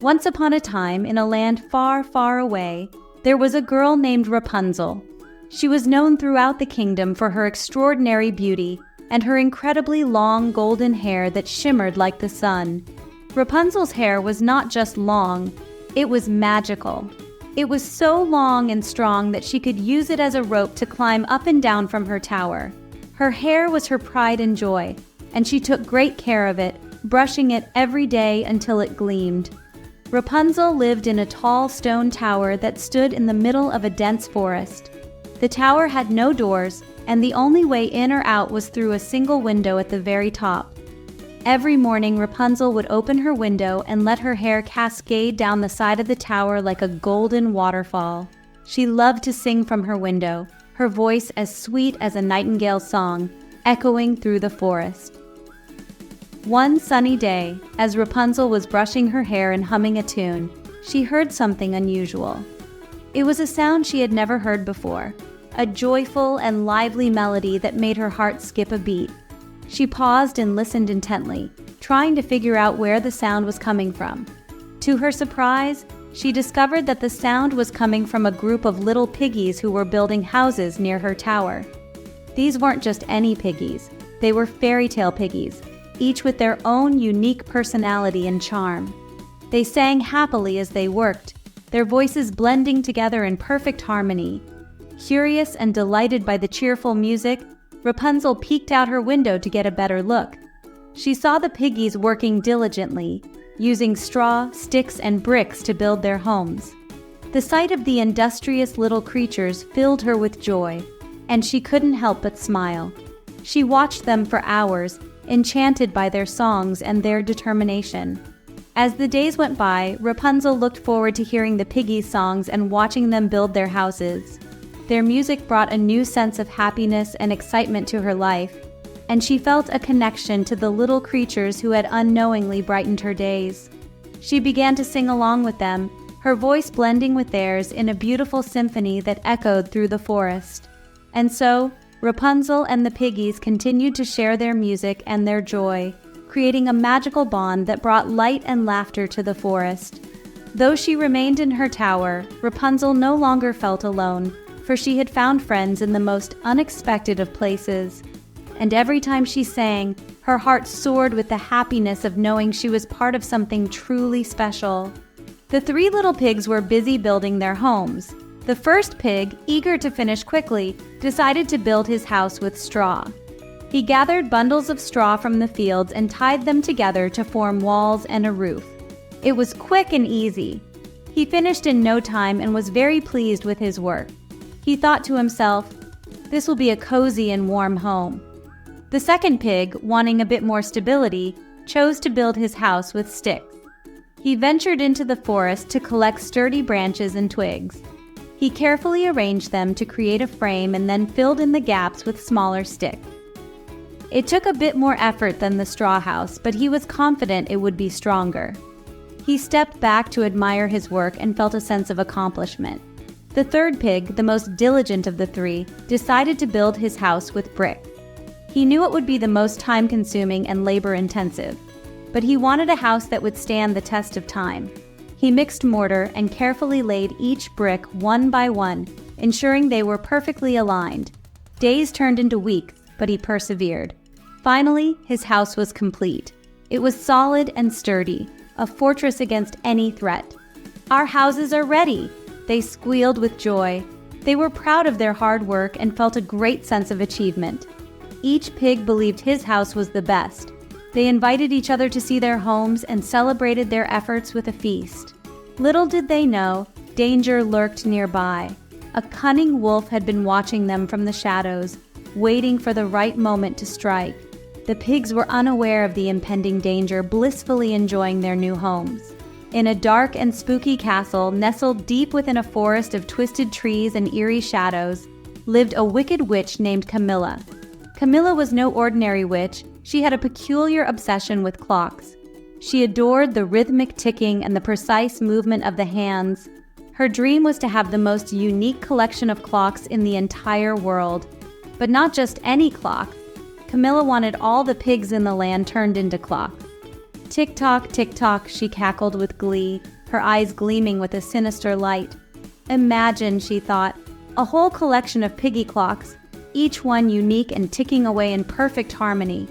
Once upon a time, in a land far, far away, there was a girl named Rapunzel. She was known throughout the kingdom for her extraordinary beauty and her incredibly long golden hair that shimmered like the sun. Rapunzel's hair was not just long, it was magical. It was so long and strong that she could use it as a rope to climb up and down from her tower. Her hair was her pride and joy, and she took great care of it, brushing it every day until it gleamed. Rapunzel lived in a tall stone tower that stood in the middle of a dense forest. The tower had no doors, and the only way in or out was through a single window at the very top. Every morning, Rapunzel would open her window and let her hair cascade down the side of the tower like a golden waterfall. She loved to sing from her window, her voice as sweet as a nightingale's song, echoing through the forest. One sunny day, as Rapunzel was brushing her hair and humming a tune, she heard something unusual. It was a sound she had never heard before, a joyful and lively melody that made her heart skip a beat. She paused and listened intently, trying to figure out where the sound was coming from. To her surprise, she discovered that the sound was coming from a group of little piggies who were building houses near her tower. These weren't just any piggies, they were fairytale piggies, each with their own unique personality and charm. They sang happily as they worked, their voices blending together in perfect harmony. Curious and delighted by the cheerful music, Rapunzel peeked out her window to get a better look. She saw the piggies working diligently, using straw, sticks, and bricks to build their homes. The sight of the industrious little creatures filled her with joy, and she couldn't help but smile. She watched them for hours, enchanted by their songs and their determination. As the days went by, Rapunzel looked forward to hearing the piggies' songs and watching them build their houses. Their music brought a new sense of happiness and excitement to her life, and she felt a connection to the little creatures who had unknowingly brightened her days. She began to sing along with them, her voice blending with theirs in a beautiful symphony that echoed through the forest. And so, Rapunzel and the piggies continued to share their music and their joy, creating a magical bond that brought light and laughter to the forest. Though she remained in her tower, Rapunzel no longer felt alone, for she had found friends in the most unexpected of places. And every time she sang, her heart soared with the happiness of knowing she was part of something truly special. The three little pigs were busy building their homes. The first pig, eager to finish quickly, decided to build his house with straw. He gathered bundles of straw from the fields and tied them together to form walls and a roof. It was quick and easy. He finished in no time and was very pleased with his work. He thought to himself, "This will be a cozy and warm home." The second pig, wanting a bit more stability, chose to build his house with sticks. He ventured into the forest to collect sturdy branches and twigs. He carefully arranged them to create a frame and then filled in the gaps with smaller sticks. It took a bit more effort than the straw house, but he was confident it would be stronger. He stepped back to admire his work and felt a sense of accomplishment. The third pig, the most diligent of the three, decided to build his house with bricks. He knew it would be the most time-consuming and labor-intensive, but he wanted a house that would stand the test of time. He mixed mortar and carefully laid each brick one by one, ensuring they were perfectly aligned. Days turned into weeks, but he persevered. Finally, his house was complete. It was solid and sturdy, a fortress against any threat. "Our houses are ready!" They squealed with joy. They were proud of their hard work and felt a great sense of achievement. Each pig believed his house was the best. They invited each other to see their homes and celebrated their efforts with a feast. Little did they know, danger lurked nearby. A cunning wolf had been watching them from the shadows, waiting for the right moment to strike. The pigs were unaware of the impending danger, blissfully enjoying their new homes. In a dark and spooky castle, nestled deep within a forest of twisted trees and eerie shadows, lived a wicked witch named Camila. Camila was no ordinary witch. She had a peculiar obsession with clocks. She adored the rhythmic ticking and the precise movement of the hands. Her dream was to have the most unique collection of clocks in the entire world. But not just any clock. Camila wanted all the pigs in the land turned into clocks. Tick-tock, tick-tock, she cackled with glee, her eyes gleaming with a sinister light. Imagine, she thought, a whole collection of piggy clocks, each one unique and ticking away in perfect harmony.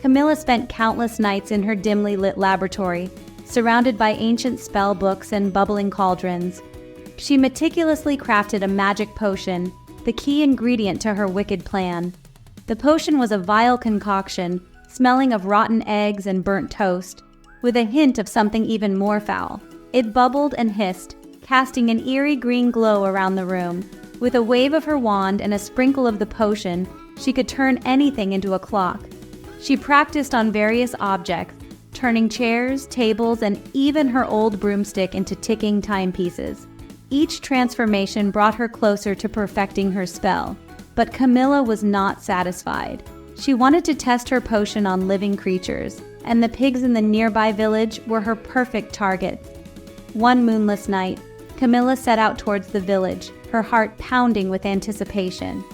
Camila spent countless nights in her dimly lit laboratory, surrounded by ancient spell books and bubbling cauldrons. She meticulously crafted a magic potion, the key ingredient to her wicked plan. The potion was a vile concoction, smelling of rotten eggs and burnt toast, with a hint of something even more foul. It bubbled and hissed, casting an eerie green glow around the room. With a wave of her wand and a sprinkle of the potion, she could turn anything into a clock. She practiced on various objects, turning chairs, tables, and even her old broomstick into ticking timepieces. Each transformation brought her closer to perfecting her spell, but Camila was not satisfied. She wanted to test her potion on living creatures, and the pigs in the nearby village were her perfect targets. One moonless night, Camila set out towards the village, her heart pounding with anticipation.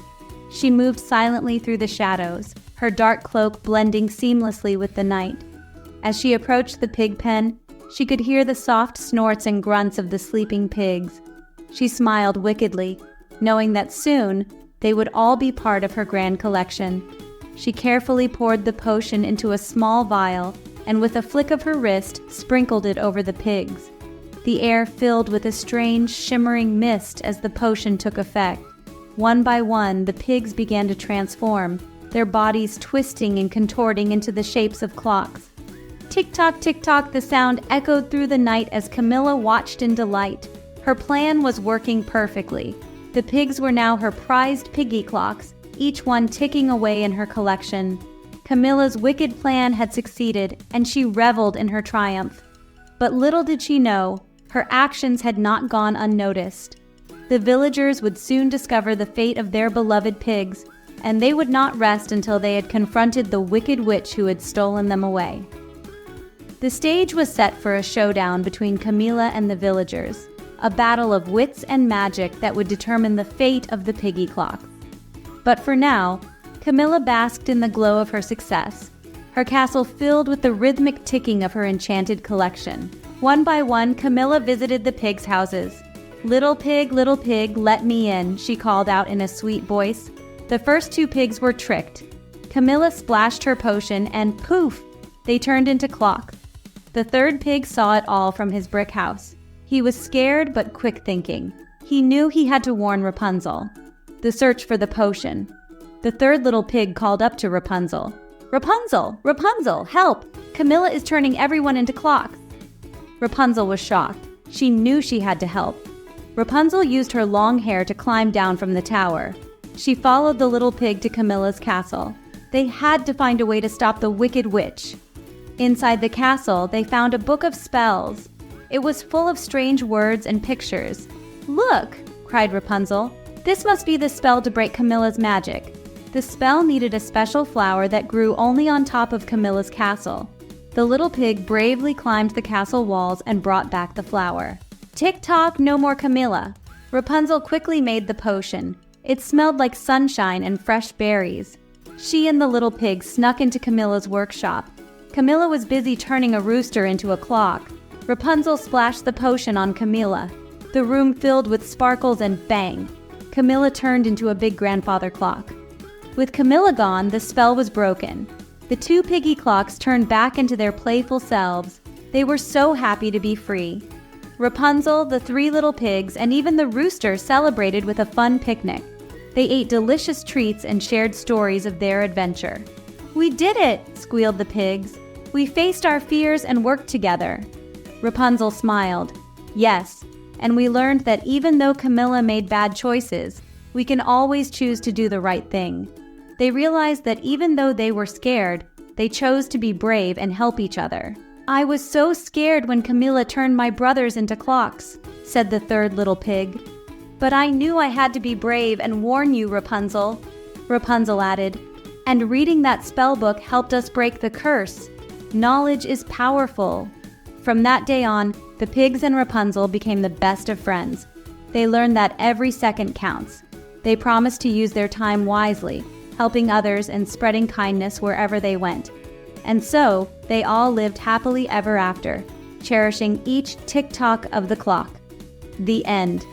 She moved silently through the shadows, her dark cloak blending seamlessly with the night. As she approached the pig pen, she could hear the soft snorts and grunts of the sleeping pigs. She smiled wickedly, knowing that soon they would all be part of her grand collection. She carefully poured the potion into a small vial and with a flick of her wrist sprinkled it over the pigs. The air filled with a strange, shimmering mist as the potion took effect. One by one, the pigs began to transform, their bodies twisting and contorting into the shapes of clocks. Tick-tock, tick-tock, the sound echoed through the night as Camila watched in delight. Her plan was working perfectly. The pigs were now her prized piggy clocks, each one ticking away in her collection. Camila's wicked plan had succeeded, and she reveled in her triumph. But little did she know, her actions had not gone unnoticed. The villagers would soon discover the fate of their beloved pigs, and they would not rest until they had confronted the wicked witch who had stolen them away. The stage was set for a showdown between Camila and the villagers, a battle of wits and magic that would determine the fate of the piggy clock. But for now, Camila basked in the glow of her success, her castle filled with the rhythmic ticking of her enchanted collection. One by one, Camila visited the pigs' houses. Little pig, let me in," she called out in a sweet voice. The first two pigs were tricked. Camila splashed her potion and poof, they turned into clocks. The third pig saw it all from his brick house. He was scared but quick-thinking. He knew he had to warn Rapunzel. The search for the potion. The third little pig called up to Rapunzel. "Rapunzel! Rapunzel! Help! Camila is turning everyone into clocks!" Rapunzel was shocked. She knew she had to help. Rapunzel used her long hair to climb down from the tower. She followed the little pig to Camila's castle. They had to find a way to stop the wicked witch. Inside the castle, they found a book of spells. It was full of strange words and pictures. "Look!" cried Rapunzel. "This must be the spell to break Camila's magic." The spell needed a special flower that grew only on top of Camila's castle. The little pig bravely climbed the castle walls and brought back the flower. Tick-tock, no more Camila. Rapunzel quickly made the potion. It smelled like sunshine and fresh berries. She and the little pig snuck into Camila's workshop. Camila was busy turning a rooster into a clock. Rapunzel splashed the potion on Camila. The room filled with sparkles and bang! Camila turned into a big grandfather clock. With Camila gone, the spell was broken. The two piggy clocks turned back into their playful selves. They were so happy to be free. Rapunzel, the three little pigs, and even the rooster celebrated with a fun picnic. They ate delicious treats and shared stories of their adventure. "We did it!" squealed the pigs. "We faced our fears and worked together." Rapunzel smiled. "Yes, and we learned that even though Camila made bad choices, we can always choose to do the right thing." They realized that even though they were scared, they chose to be brave and help each other. "I was so scared when Camila turned my brothers into clocks," said the third little pig. "But I knew I had to be brave and warn you, Rapunzel," Rapunzel added. "And reading that spell book helped us break the curse. Knowledge is powerful." From that day on, the pigs and Rapunzel became the best of friends. They learned that every second counts. They promised to use their time wisely, helping others and spreading kindness wherever they went. And so, they all lived happily ever after, cherishing each tick-tock of the clock. The end.